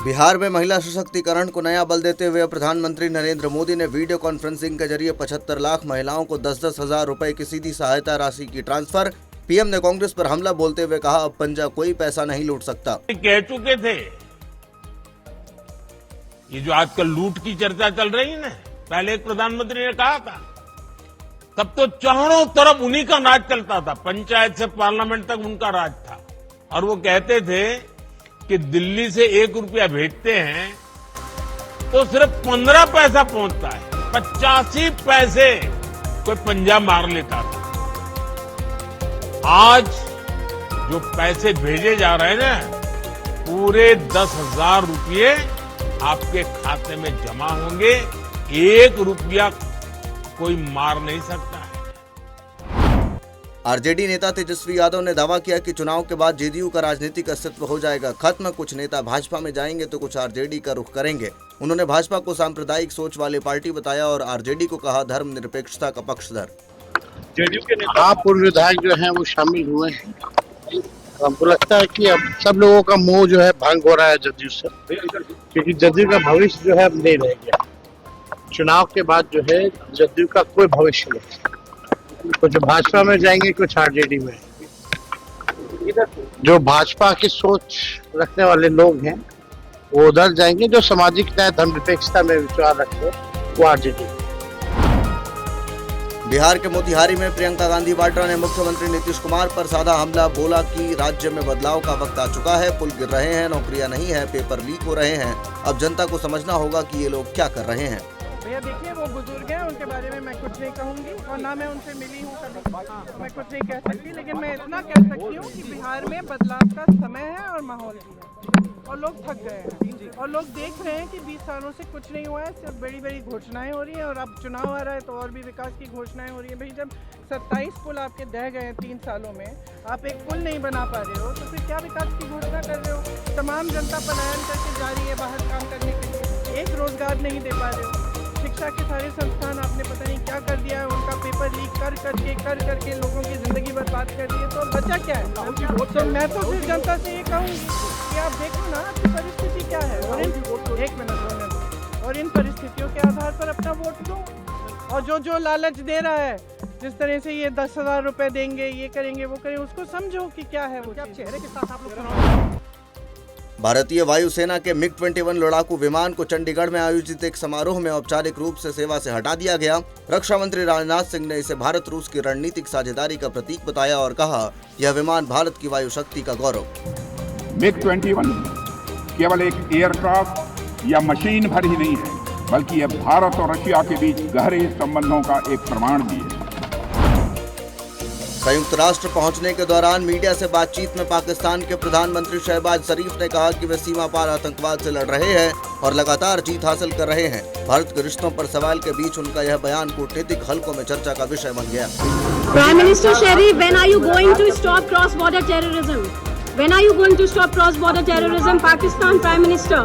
बिहार में महिला सशक्तिकरण को नया बल देते हुए प्रधानमंत्री नरेंद्र मोदी ने वीडियो कॉन्फ्रेंसिंग के जरिए 75 लाख महिलाओं को 10-10 हजार रुपए की सीधी सहायता राशि की ट्रांसफर। पीएम ने कांग्रेस पर हमला बोलते हुए कहा, अब पंजा कोई पैसा नहीं लूट सकता। कह चुके थे, ये जो आजकल लूट की चर्चा चल रही है ना, पहले एक प्रधानमंत्री ने कहा था, तब तो चारों तरफ उन्हीं का राज चलता था, पंचायत से पार्लियामेंट तक उनका राज था। और वो कहते थे कि दिल्ली से 1 रुपया भेजते हैं तो सिर्फ 15 पैसा पहुंचता है, 85 पैसे कोई पंजा मार लेता था। आज जो पैसे भेजे जा रहे हैं ना, पूरे 10,000 रुपये आपके खाते में जमा होंगे। 1 रुपया कोई मार नहीं सकता है। आरजेडी नेता तेजस्वी यादव ने दावा किया कि चुनाव के बाद जेडीयू का राजनीतिक अस्तित्व हो जाएगा खत्म। कुछ नेता भाजपा में जाएंगे तो कुछ आरजेडी का रुख करेंगे। उन्होंने भाजपा को सांप्रदायिक सोच वाली पार्टी बताया और आरजेडी को कहा धर्मनिरपेक्षता का पक्षधर। जेडीयू के नेता पूर्व विधायक जो हैं वो शामिल हुए हैं। हमको लगता है कि अब सब लोगों का मोह जो है भंग हो रहा है जदयू से, क्योंकि जदयू का भविष्य जो है नहीं रह गया। चुनाव के बाद जो है जदयू का कोई भविष्य नहीं। कुछ भाजपा में जाएंगे, कुछ आरजेडी में। जो भाजपा की सोच रखने वाले लोग हैं वो उधर जाएंगे, जो सामाजिक न्याय धर्मनिरपेक्षता में विश्वास रखते हैं वो आरजेडी। बिहार के मोतिहारी में प्रियंका गांधी वाड्रा ने मुख्यमंत्री नीतीश कुमार पर साधा हमला। बोला कि राज्य में बदलाव का वक्त आ चुका है, पुल गिर रहे हैं, नौकरियां नहीं है, पेपर लीक हो रहे हैं। अब जनता को समझना होगा कि ये लोग क्या कर रहे हैं। भैया देखिए, वो बुजुर्ग हैं, उनके बारे में मैं कुछ नहीं कहूँगी और ना मैं उनसे मिली हूँ कभी, मैं कुछ नहीं कह सकती। लेकिन मैं इतना कह सकती हूँ कि बिहार में बदलाव का समय है और माहौल भी है, और लोग थक गए हैं और लोग देख रहे हैं कि 20 सालों से कुछ नहीं हुआ है, सिर्फ बड़ी बड़ी घोषणाएं हो रही हैं। और अब चुनाव आ रहा है तो और भी विकास की घोषणाएं हो रही हैं। भाई जब 27 पुल आपके दह गए हैं 3 सालों में, आप एक पुल नहीं बना पा रहे हो तो फिर क्या विकास की घोषणा कर रहे हो। तमाम जनता पलायन करके जा रही है बाहर काम करने के लिए, एक रोजगार नहीं दे पा रहे हो। शिक्षा के सारे संस्थान आपने पता नहीं क्या कर दिया है, उनका पेपर लीक कर करके लोगों की जिंदगी बर्बाद कर दी है। तो बचा क्या है? तो मैं तो फिर जनता से ये कहूँगी कि आप देखो ना आपकी परिस्थिति क्या है, और और इन परिस्थितियों के आधार पर अपना वोट दो। और जो लालच दे रहा है, जिस तरह से ये 10,000 रुपए देंगे, ये करेंगे, वो करेंगे, उसको समझो कि क्या है वो चेहरे के साथ आप लोग। भारतीय वायुसेना के MiG-21 लड़ाकू विमान को चंडीगढ़ में आयोजित एक समारोह में औपचारिक रूप से सेवा से हटा दिया गया। रक्षा मंत्री राजनाथ सिंह ने इसे भारत रूस की रणनीतिक साझेदारी का प्रतीक बताया और कहा, यह विमान भारत की वायु शक्ति का गौरव। MiG-21 केवल एक एयरक्राफ्ट या मशीन भर ही नहीं है, बल्कि यह भारत और रशिया के बीच गहरे संबंधों का एक प्रमाण भी है। संयुक्त राष्ट्र पहुंचने के दौरान मीडिया से बातचीत में पाकिस्तान के प्रधानमंत्री शहबाज शरीफ ने कहा कि वे सीमा पार आतंकवाद से लड़ रहे हैं और लगातार जीत हासिल कर रहे हैं। भारत के रिश्तों पर सवाल के बीच उनका यह बयान कूटनीतिक हलकों में चर्चा का विषय बन गया। Prime Minister Sharif, when are you going to stop cross-border terrorism? When are you going to stop cross-border terrorism, Pakistan Prime Minister?